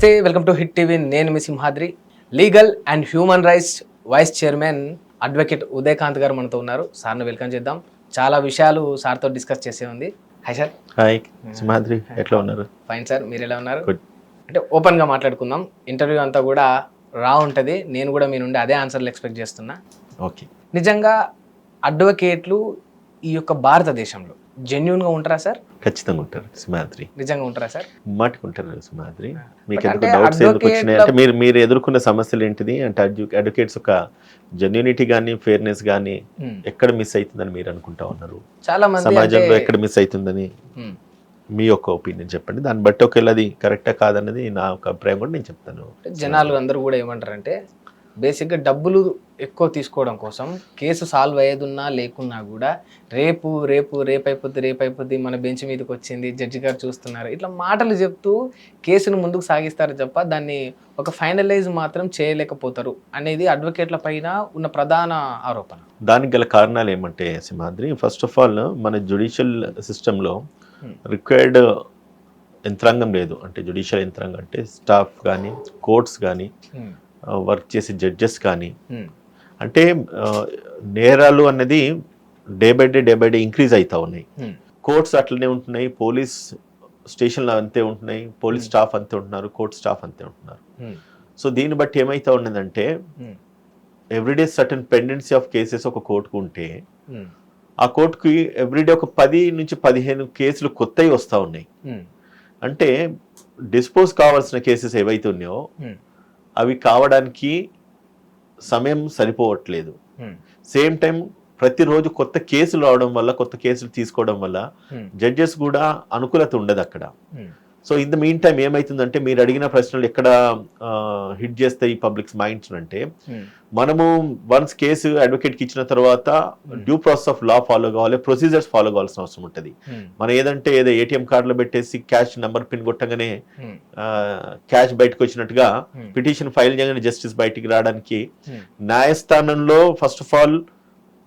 నమస్తే, welcome to hit TV. నేను మీ Simhadri. Legal and human rights vice chairman advocate Udayakanth garu మనతో ఉన్నారు. సార్ను వెల్కమ్ చేద్దాం. చాలా విషయాలు సార్తో డిస్కస్ చేసే ఉంది. Hi sir. హాయ్ సింహాద్రి, ఎట్లా ఉన్నారు? ఫైన్ సార్, మీరు ఎలా ఉన్నారు? గుడ్. అంటే ఓపెన్గా మాట్లాడుకుందాం. ఇంటర్వ్యూ అంతా కూడా రా ఉంటుంది. నేను కూడా మీ నుండి అదే ఆన్సర్లు ఎక్స్పెక్ట్ చేస్తున్నా. ఓకే. నిజంగా అడ్వకేట్లు ఈ యొక్క భారతదేశంలో జెన్యున్గా ఉంటారా సార్? ఖచ్చితంగా ఉంటారు సింహాద్రి. నిజంగా ఉంటారా సార్? మాటికి ఉంటారు సింహాద్రి. మీకు అంటే ఎందుకు డౌట్స్ ఎందుకు వచ్చినాయి అంటే మీరు ఎదుర్కొన్న సమస్యలు ఏంటిది అంటే అడ్వకేట్స్ ఒక జెన్యూనిటీ కానీ ఫెయిర్నెస్ కానీ ఎక్కడ మిస్ అవుతుందని మీరు అనుకుంటా ఉన్నారు? చాలా మంది సమాజంలో ఎక్కడ మిస్ అవుతుందని మీ యొక్క ఒపీనియన్ చెప్పండి. దాన్ని బట్టి ఒకవేళ అది కరెక్టా కాదన్నది నా ఒక అభిప్రాయం కూడా నేను చెప్తాను. జనాలు అందరూ కూడా ఏమంటారంటే బేసిక్గా డబ్బులు ఎక్కువ తీసుకోవడం కోసం కేసు సాల్వ్ అయ్యేదున్నా లేకున్నా కూడా రేపు అయిపోద్ది మన బెంచ్ మీదకి వచ్చింది, జడ్జి గారు చూస్తున్నారు, ఇట్లా మాటలు చెప్తూ కేసును ముందుకు సాగిస్తారు తప్ప దాన్ని ఒక ఫైనలైజ్ మాత్రం చేయలేకపోతారు అనేది అడ్వకేట్ల పైన ఉన్న ప్రధాన ఆరోపణ. దానికి గల కారణాలు ఏమంటే సింహాద్రి, ఫస్ట్ ఆఫ్ ఆల్ మన జ్యుడిషియల్ సిస్టంలో రిక్వైర్డ్ యంత్రాంగం లేదు. అంటే జ్యుడిషియల్ యంత్రాంగం అంటే స్టాఫ్ కానీ కోర్ట్స్ కానీ వర్క్ చేసే జడ్జెస్ కానీ అంటే నేరాలు అన్నది డే బై డే ఇంక్రీజ్ అవుతా ఉన్నాయి. కోర్ట్స్ అట్లనే ఉంటున్నాయి, పోలీస్ స్టేషన్లు అంతే ఉంటున్నాయి, పోలీస్ స్టాఫ్ అంతే ఉంటున్నారు, కోర్ట్ స్టాఫ్ అంతే ఉంటున్నారు. సో దీన్ని బట్టి ఏమైతా ఉన్నదంటే everyday certain pendency of cases ఒక కోర్టుకు ఉంటే ఆ కోర్టుకి ఎవ్రీడే ఒక 10 నుంచి 15 కేసులు కొత్తవి వస్తూ ఉన్నాయి. అంటే డిస్పోజ్ కావాల్సిన కేసెస్ ఏవైతే ఉన్నాయో అవి కావడానికి సమయం సరిపోవట్లేదు. సేమ్ టైం ప్రతిరోజు కొత్త కేసులు రావడం వల్ల, కొత్త కేసులు తీసుకోవడం వల్ల జడ్జెస్ కూడా అనుకూలత ఉండదు అక్కడ. So in the mean time ఏమైతుందంటే మీరు అడిగిన ప్రశ్నలు ఎక్కడ హిట్ చేస్తాయి పబ్లిక్ మైండ్స్ అంటే, మనము వన్స్ కేసు అడ్వకేట్కి ఇచ్చిన తర్వాత due process of law follow కావాలి, ప్రొసీజర్స్ ఫాలో కావాల్సిన అవసరం ఉంటుంది. మనం ఏదంటే ఏదో ఏటీఎం కార్డులో పెట్టేసి క్యాష్ నెంబర్ పిన్ కొట్టగానే క్యాష్ బయటకు వచ్చినట్టుగా పిటిషన్ ఫైల్ చేయగానే జస్టిస్ బయటికి రావడానికి న్యాయస్థానంలో ఫస్ట్ ఆఫ్ ఆల్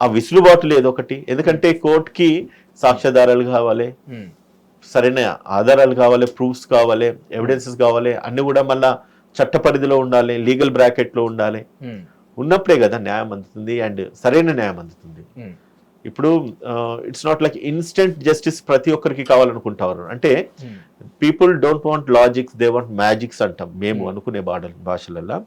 ఆ విసులుబాటు లేదు ఒకటి. ఎందుకంటే కోర్టుకి సాక్ష్యాధారాలు కావాలి, సరైన ఆధారాలు కావాలి, ప్రూఫ్స్ కావాలి, ఎవిడెన్సెస్ కావాలి, అన్ని కూడా మళ్ళా చట్ట పరిధిలో ఉండాలి, లీగల్ బ్రాకెట్లో ఉండాలి. ఉన్నప్పుడే కదా న్యాయం అందుతుంది అండ్ సరైన న్యాయం అందుతుంది. ఇప్పుడు it's not like instant justice ప్రతి ఒక్కరికి కావాలనుకుంటారు. అంటే people don't want logics, they want magics అంటాం మేము అనుకునే భాషలల్లో.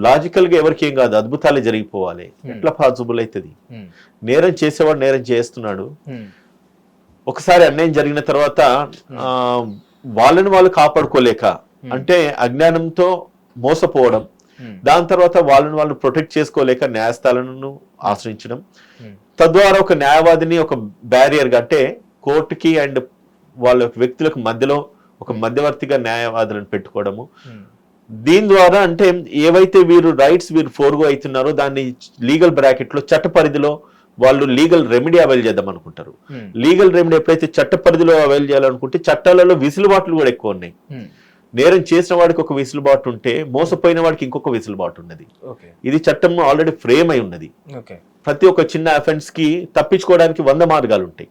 లాజికల్ గా ఎవరికి ఏం కాదు, అద్భుతాలే జరిగిపోవాలి. ఎట్లా పాసిబుల్ అవుతుంది? నేరం చేసేవాడు నేరం చేస్తున్నాడు, ఒకసారి అన్యాయం జరిగిన తర్వాత వాళ్ళని వాళ్ళు కాపాడుకోలేక అంటే అజ్ఞానంతో మోసపోవడం, దాని తర్వాత వాళ్ళని వాళ్ళు ప్రొటెక్ట్ చేసుకోలేక న్యాయస్థానాలను ఆశ్రయించడం, తద్వారా ఒక న్యాయవాదిని ఒక బ్యారియర్గా అంటే కోర్టుకి అండ్ వాళ్ళ వ్యక్తులకు మధ్యలో ఒక మధ్యవర్తిగా న్యాయవాదులను పెట్టుకోవడము. దీని ద్వారా అంటే ఏవైతే వీరు ఫోర్గో అవుతున్నారో దాన్ని లీగల్ బ్రాకెట్ లో చట్ట పరిధిలో వాళ్ళు లీగల్ రెమెడీ అవైల్ చేద్దాం అనుకుంటారు. లీగల్ రెమెడీ ఎప్పుడైతే చట్ట పరిధిలో అవైల్ చేయాలనుకుంటే చట్టాలలో విసులుబాట్లు కూడా ఎక్కువ ఉన్నాయి. నేరం చేసిన వాడికి ఒక విసులుబాటు ఉంటే మోసపోయిన వాడికి ఇంకొక విసులుబాటు ఉన్నది. ఇది చట్టం ఆల్రెడీ ఫ్రేమ్ అయి ఉన్నది. ప్రతి ఒక్క చిన్న అఫెన్స్ కి తప్పించుకోవడానికి 100 మార్గాలు ఉంటాయి.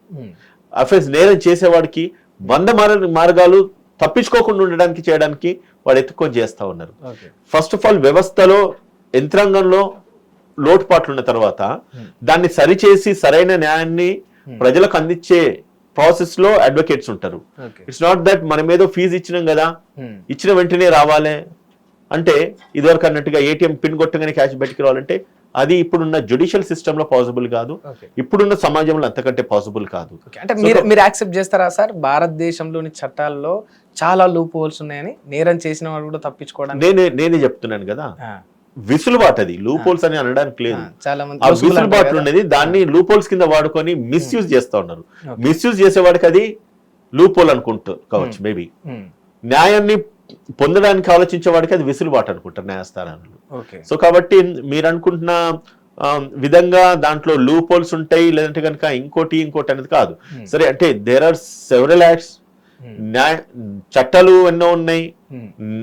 అఫెన్స్ నేరం చేసేవాడికి 100 మార్గాలు తప్పించుకోకుండా ఉండడానికి చేయడానికి వాడు ఎత్తుకొని చేస్తా ఉన్నారు. ఫస్ట్ ఆఫ్ ఆల్ వ్యవస్థలో యంత్రాంగంలో లోటుపాట్లు ఉన్న తర్వాత దాన్ని సరిచేసి సరైన న్యాయాన్ని ప్రజలకు అందించే ప్రాసెస్ లో అడ్వకేట్స్ ఉంటారు. ఇట్స్ నాట్ దట్ మనం ఏదో ఫీజు ఇచ్చినాం కదా, ఇచ్చిన వెంటనే రావాలి అంటే ఇదివరకు అన్నట్టుగా ఏటీఎం పిన్ కొట్టగానే క్యాష్ బయటికి రావాలంటే అది ఇప్పుడున్న జ్యుడిషియల్ సిస్టమ్ లో పాసిబుల్ కాదు, ఇప్పుడున్న సమాజంలో అంతకంటే పాసిబుల్ కాదు. అంటే మీరు యాక్సెప్ట్ చేస్తారా సార్ భారతదేశంలోని చట్టాల్లో చాలా లూప్ హోల్స్ ఉన్నాయని, నేరం చేసిన వాడు కూడా తప్పించుకోవడానికి? నేనే చెప్తున్నాను కదా, విసులుబాటు అది లూప్ హోల్స్ అని అనడానికి లేదు. చాలా ఆ విసులుబాటు ఉన్నది దాన్ని లూప్ హోల్స్ కింద వాడుకొని మిస్యూజ్ చేస్తా ఉన్నారు. మిస్యూజ్ చేసేవాడికి అది లూప్ హోల్ అనుకుంటూ కావచ్చు మేబీ. న్యాయాన్ని పొందడానికి ఆలోచించే వాడికి అది విసులుబాటు అనుకుంటారు న్యాయస్థానాలు. సో కాబట్టి మీరు అనుకుంటున్న విధంగా దాంట్లో లూప్ హోల్స్ ఉంటాయి లేదంటే కనుక ఇంకోటి అనేది కాదు. సరే, అంటే దేర్ ఆర్ సెవరల్ యాక్ట్స్, చట్టాలు ఎన్నో ఉన్నాయి,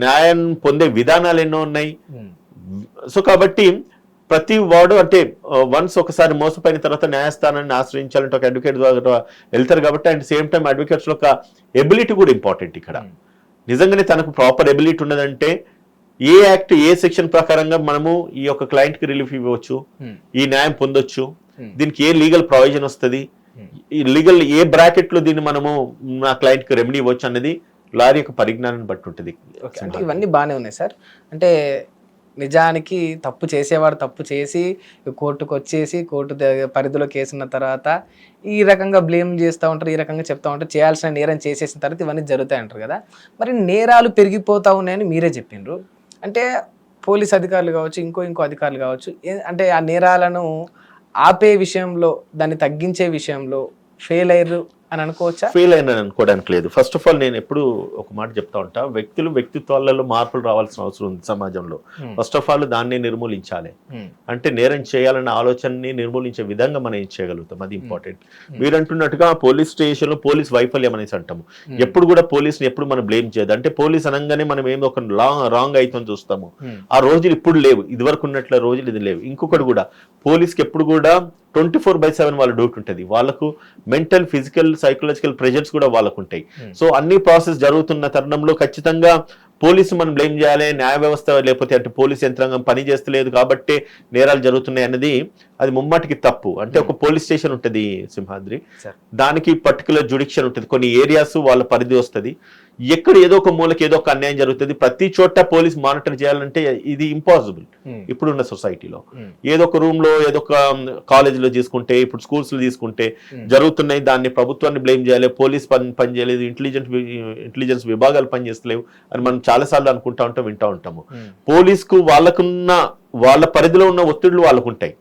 న్యాయం పొందే విధానాలు ఎన్నో ఉన్నాయి. సో కాబట్టి ప్రతి వాడు అంటే వన్స్ ఒకసారి మోసపోయిన తర్వాత న్యాయస్థానాన్ని ఆశ్రయించాలంటే ఒక అడ్వకేట్ ద్వారా వెళ్తారు కాబట్టి అండ్ సేమ్ టైం అడ్వకేట్స్ ఒక ఎబిలిటీ కూడా ఇంపార్టెంట్ ఇక్కడ. నిజంగానే తనకు ప్రాపర్ ఎబిలిటీ ఉన్నదంటే ఏ యాక్ట్ ఏ సెక్షన్ ప్రకారంగా మనము ఈ యొక్క క్లయింట్ కి రిలీఫ్ ఇవ్వచ్చు, ఈ న్యాయం పొందొచ్చు, దీనికి ఏ లీగల్ ప్రొవిజన్ వస్తుంది, ఈ లీగల్ ఏ బ్రాకెట్ లో దీన్ని మనము నా క్లయింట్ కి రెమెడీ ఇవ్వచ్చు అనేది లారీ యొక్క పరిజ్ఞానాన్ని బట్టి ఉంటుంది. అంటే ఇవన్నీ బాగానే ఉన్నాయి సార్. అంటే నిజానికి తప్పు చేసేవాడు తప్పు చేసి కోర్టుకు వచ్చేసి కోర్టు పరిధిలో కేసున్న తర్వాత ఈ రకంగా బ్లేమ్ చేస్తూ ఉంటారు, ఈ రకంగా చెప్తా ఉంటారు, చేయాల్సిన నేరం చేసేసిన తర్వాత ఇవన్నీ జరుగుతాయి అంటారు కదా. మరి నేరాలు పెరిగిపోతూ ఉన్నాయని మీరే చెప్పిండ్రు. అంటే పోలీస్ అధికారులు కావచ్చు, ఇంకో అధికారులు కావచ్చు, అంటే ఆ నేరాలను ఆపే విషయంలో దాన్ని తగ్గించే విషయంలో ఫెయిల్ అయ్యారు అని అనుకోవచ్చా? ఫెయిల్ అయినా అనుకోవడానికి లేదు. ఫస్ట్ ఆఫ్ ఆల్ నేను ఎప్పుడు ఒక మాట చెప్తా ఉంటా, వ్యక్తిత్వాలలో మార్పులు రావాల్సిన అవసరం ఉంది సమాజంలో. ఫస్ట్ ఆఫ్ ఆల్ దాన్ని నిర్మూలించాలి. అంటే నేరం చేయాలన్న ఆలోచనని నిర్మూలించే విధంగా మనం ఏం చేయగలుగుతాం, అది ఇంపార్టెంట్. మీరు అంటున్నట్టుగా పోలీస్ స్టేషన్ లో పోలీస్ వైఫల్యం అనేసి అంటాము. ఎప్పుడు కూడా పోలీసుని ఎప్పుడు మనం బ్లేమ్ చేయదు. అంటే పోలీస్ అనగానే మనం ఏదో ఒక రాంగ్ అయితే చూస్తాము. ఆ రోజులు ఇప్పుడు లేవు, ఇదివరకు ఉన్నట్ల రోజులు ఇది లేవు. ఇంకొకటి కూడా పోలీస్కి ఎప్పుడు కూడా 24/7 వాళ్ళ డ్యూటీ ఉంటుంది. వాళ్ళకు మెంటల్, ఫిజికల్, సైకలాజికల్ ప్రెషర్స్ కూడా వాళ్ళకు ఉంటాయి. సో అన్ని ప్రాసెస్ జరుగుతున్న తరుణంలో ఖచ్చితంగా పోలీసు మనం బ్లేమ్ చేయాలి, న్యాయ వ్యవస్థ లేకపోతే అంటే పోలీస్ యంత్రాంగం పని చేస్తలేదు కాబట్టి నేరాలు జరుగుతున్నాయి అన్నది అది ముమ్మాటికి తప్పు. అంటే ఒక పోలీస్ స్టేషన్ ఉంటుంది సింహాద్రి, దానికి పర్టికులర్ జ్యుడిక్షన్ ఉంటుంది, కొన్ని ఏరియాస్ వాళ్ళ పరిధి వస్తుంది. ఎక్కడ ఏదో ఒక మూలకి ఏదో ఒక అన్యాయం జరుగుతుంది, ప్రతి చోట పోలీస్ మానిటర్ చేయాలంటే ఇది ఇంపాసిబుల్ ఇప్పుడున్న సొసైటీలో. ఏదో ఒక రూమ్ లో ఏదో ఒక కాలేజీలో తీసుకుంటే, ఇప్పుడు స్కూల్స్ లో తీసుకుంటే జరుగుతున్నాయి, దాన్ని ప్రభుత్వాన్ని బ్లేమ్ చేయాలి, పోలీస్ పని చేయలేదు, ఇంటెలిజెన్స్ విభాగాలు పనిచేస్తలేవు అని మనం చాలాసార్లు అనుకుంటా ఉంటాం, వింటా ఉంటాము. పోలీస్కు వాళ్ళ పరిధిలో ఉన్న ఒత్తిళ్లు వాళ్ళకు ఉంటాయి.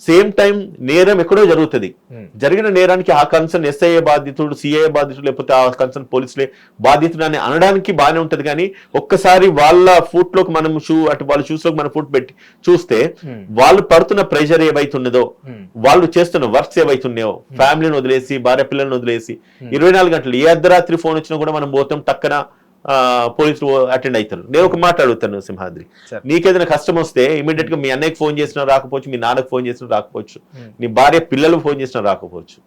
సేమ్ టైం నేరం ఎక్కడో జరుగుతుంది, జరిగిన నేరానికి ఆ కన్సర్న్ ఎస్ఐఏ బాధితుడు, సిఐఏ బాధితుడు, లేకపోతే ఆ కన్సర్న్ పోలీసులే బాధితుడు అని అనడానికి బాగానే ఉంటది. కానీ ఒక్కసారి వాళ్ళ ఫుట్ లోకి మనం వాళ్ళ షూస్ లోకి మన ఫుట్ పెట్టి చూస్తే వాళ్ళు పడుతున్న ప్రెషర్ ఏవైతున్నదో, వాళ్ళు చేస్తున్న వర్క్స్ ఏవైతున్నాయో, ఫ్యామిలీని వదిలేసి భార్య పిల్లల్ని వదిలేసి 24 గంటలు ఏ అర్ధరాత్రి ఫోన్ వచ్చినా కూడా మనం పోతాం, టక్కన పోలీసులు అటెండ్ అవుతారు. నేను ఒక మాట అడుగుతాను సింహాద్రి, నీకేదైనా కష్టం వస్తే ఇమీడియట్ గా మీ అన్నయ్యకి ఫోన్ చేసినా రాకపోవచ్చు, మీ నాన్నకు ఫోన్ చేసినా రాకపోవచ్చు, నీ భార్య పిల్లలకు ఫోన్ చేసినా రాకపోవచ్చు.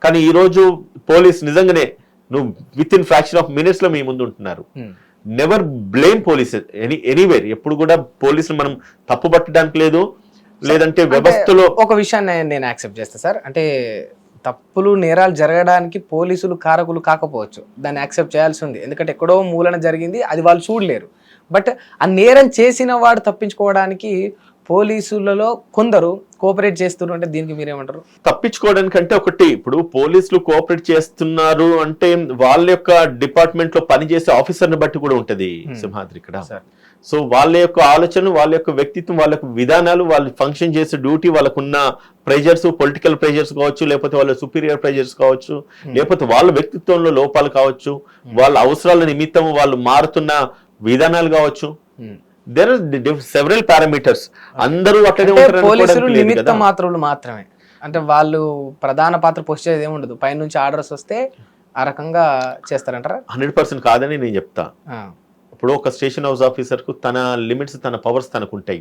కానీ ఈ రోజు పోలీస్ నిజంగానే నువ్వు with in fraction of minutes లో మీ ముందు ఉంటున్నారు. Never blame police anywhere. ఎప్పుడు కూడా పోలీసులు మనం తప్పు పట్టడానికి లేదు, లేదంటే వ్యవస్థలో ఒక విషయాన్ని నేను యాక్సెప్ట్ చేస్తా సార్. అంటే తప్పులు నేరాలు జరగడానికి పోలీసులు కారకులు కాకపోవచ్చు, దాన్ని యాక్సెప్ట్ చేయాల్సి ఉంది. ఎందుకంటే ఎక్కడో మూలన జరిగింది, అది వాళ్ళు చూడలేరు. బట్ ఆ నేరం చేసిన వాడు తప్పించుకోవడానికి పోలీసులలో కొందరు కోఆపరేట్ చేస్తున్నారు. అంటే దీనికి మీరేమంటారు? తప్పించుకోవడానికంటే ఒకటి, ఇప్పుడు పోలీసులు కోఆపరేట్ చేస్తున్నారు అంటే వాళ్ళ యొక్క డిపార్ట్మెంట్ లో పనిచేసే ఆఫీసర్ని బట్టి కూడా ఉంటది సింహాద్రి ఇక్కడ. సో వాళ్ళ యొక్క ఆలోచన, వాళ్ళ యొక్క వ్యక్తిత్వం, వాళ్ళ యొక్క విధానాలు, వాళ్ళు ఫంక్షన్ చేసే డ్యూటీ, వాళ్ళకున్న ప్రెజర్స్, పొలిటికల్ ప్రెజర్స్ కావచ్చు, లేకపోతే వాళ్ళ సుపీరియర్ ప్రెజర్స్ కావచ్చు, లేకపోతే వాళ్ళ వ్యక్తిత్వంలో లోపాలు కావచ్చు, వాళ్ళ అవసరాల నిమిత్తం వాళ్ళు మారుతున్న విధానాలు కావచ్చు. There are several parameters. అందరూ పోలీసులు నిమిత్త మాత్రులు మాత్రమే, అంటే వాళ్ళు ప్రధాన పాత్ర పోషించేది ఏముండదు, పైనుంచి ఆర్డర్స్ వస్తే ఆ రకంగా చేస్తారంటారా? 100% కాదని నేను చెప్తా. ఇప్పుడు ఒక స్టేషన్ హౌస్ ఆఫీసర్ కు తన లిమిట్స్, తన పవర్స్ తనకు ఉంటాయి.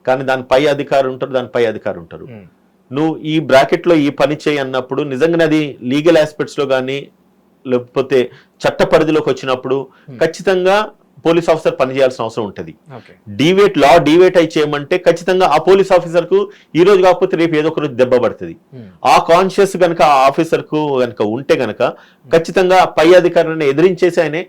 కానీ దాని పై అధికారులు ఉంటారు, నువ్వు ఈ బ్రాకెట్ లో ఈ పని చేయి అన్నప్పుడు నిజంగానే అది లీగల్ ఆస్పెక్ట్స్ లో కానీ లేకపోతే చట్ట పరిధిలోకి వచ్చినప్పుడు ఖచ్చితంగా పోలీస్ ఆఫీసర్ పనిచేయాల్సిన అవసరం ఉంటుంది. డివేట్ అయి చేయమంటే ఖచ్చితంగా ఆ పోలీస్ ఆఫీసర్ కు ఈ రోజు కాకపోతే రేపు ఏదో ఒక రోజు దెబ్బ పడుతుంది. ఆ కాన్షియస్ గనక ఆ ఆఫీసర్ కు గనక ఉంటే గనక ఖచ్చితంగా పై అధికారులను ఎదిరించేసి ఆయనే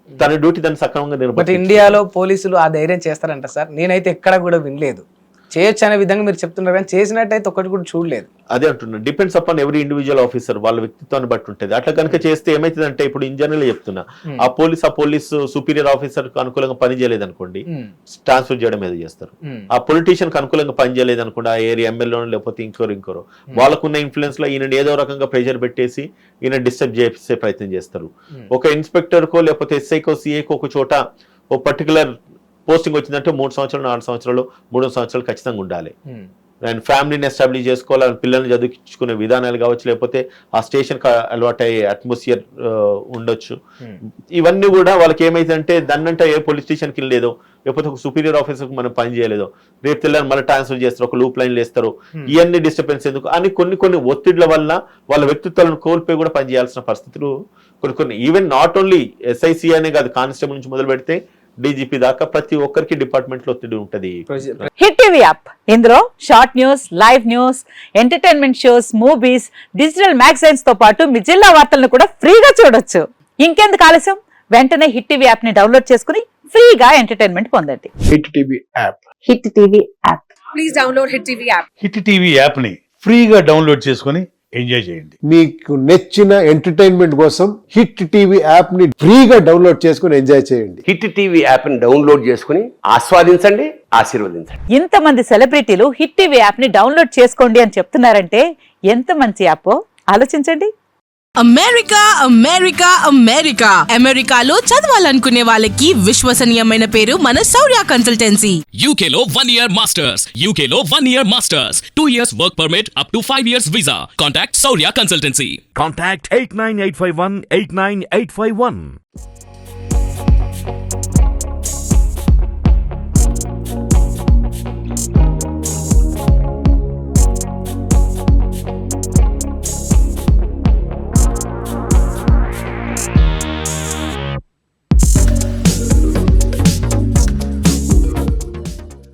తన డ్యూటీ దాన్ని సక్రమంగా నిర్వహించాలి. బట్ ఇండియాలో పోలీసులు ఆ ధైర్యం చేస్తారంట సార్? నేనైతే ఎక్కడ కూడా వినలేదు. చేయొచ్చు అనే విధంగా మీరు చెప్తున్నారు, కానీ చేసినట్టయితే ఒకటి కూడా చూడలేదు. అదే అంటున్నా, depends upon every individual officer, వాళ్ళ వ్యక్తిత్వాన్ని బట్టి ఉంటుంది. అట్లా కనుక చేస్తే ఏమైతుందంటే, ఇప్పుడు ఇన్ జనరల్ చెప్తున్నా, ఆ పోలీస్ సుపీరియర్ ఆఫీసర్ కు అనుకూలంగా పని చేయలేదు అనుకోండి, ట్రాన్స్ఫర్ చేయడం ఏదో చేస్తారు. ఆ పొలిటీషియన్ కు అనుకూలంగా పని చేయలేదు అనుకోండి, ఆ ఏరియా ఎమ్మెల్యే లేకపోతే ఇంకోరో వాళ్ళకున్న ఇన్ఫ్లుయెన్స్ లో ఈయన ఏదో రకంగా ప్రెషర్ పెట్టేసి ఈయన డిస్టర్బ్ చేసే ప్రయత్నం చేస్తారు. ఒక ఇన్స్పెక్టర్ కో లేకపోతే ఎస్ఐకో సిఐకో ఒక చోట ఓ పర్టికులర్ పోస్టింగ్ వచ్చిందంటే 3 సంవత్సరాలు 4 సంవత్సరాలు 3 సంవత్సరాలు ఖచ్చితంగా ఉండాలి. అండ్ ఫ్యామిలీని ఎస్టాబ్లిష్ చేసుకోవాలి, పిల్లల్ని చదివించుకునే విధానాలు కావచ్చు, లేకపోతే ఆ స్టేషన్కి అలవాటు అయ్యే అట్మాస్ఫియర్ ఉండొచ్చు. ఇవన్నీ కూడా వాళ్ళకి ఏమైందంటే దాన్నంటే ఏ పోలీస్ స్టేషన్కి లేదో, లేకపోతే ఒక సుపీరియర్ ఆఫీసర్కి మనం పని చేయలేదో, రేపు తెల్లని మళ్ళీ ట్రాన్స్ఫర్ చేస్తారు, ఒక లూప్ లైన్లు వేస్తారు, ఇవన్నీ డిస్టర్బెన్స్ ఎందుకు అని కొన్ని ఒత్తిళ్ల వల్ల వాళ్ళ వ్యక్తిత్వాలను కోల్పోయి కూడా పనిచేయాల్సిన పరిస్థితులు కొన్ని ఈవెన్ నాట్ ఓన్లీ ఎస్ఐసి అనే కాదు, కానిస్టేబుల్ నుంచి మొదలు పెడితే డీజీపీ దాకా ప్రతి ఒక్కరికి డిపార్ట్మెంట్ లో ఒత్తిడి ఉంటది. హిట్ టీవీ యాప్, ఇందులో short news, live news, entertainment shows, movies, digital magazines తో పాటు మీ జిల్లా వార్తలను కూడా ఫ్రీగా చూడొచ్చు. ఇంకెందుకు ఆలస్యం, వెంటనే హిట్ టీవీ యాప్ ని డౌన్లోడ్ చేసుకుని ఫ్రీగా ఎంటర్టైన్మెంట్ పొందండి. Hit TV app. Hit TV app. Please download hit TV app. Hit TV app ని ఫ్రీగా డౌన్లోడ్ చేసుకొని ఎంజాయ్ చేయండి. మీకు నచ్చిన ఎంటర్టైన్మెంట్ కోసం హిట్ టీవీ యాప్ ని ఫ్రీగా డౌన్లోడ్ చేసుకుని ఎంజాయ్ చేయండి. హిట్ టీవీ యాప్ ని డౌన్లోడ్ చేసుకుని ఆస్వాదించండి, ఆశీర్వదించండి. ఇంతమంది సెలబ్రిటీలు హిట్ టీవీ యాప్ ని డౌన్లోడ్ చేసుకోండి అని చెప్తున్నారంటే ఎంత మంచి యాప్ ఆలోచించండి. అమెరికా అమెరికాలో చదవాలనుకునే వాళ్ళకి విశ్వసనీయమైన పేరు మన శౌర్య కన్సల్టెన్సీ. UK లో 1 year masters, 2 years work permit up to 5 years visa. Contact Saurya Consultancy. Contact 89851 89851.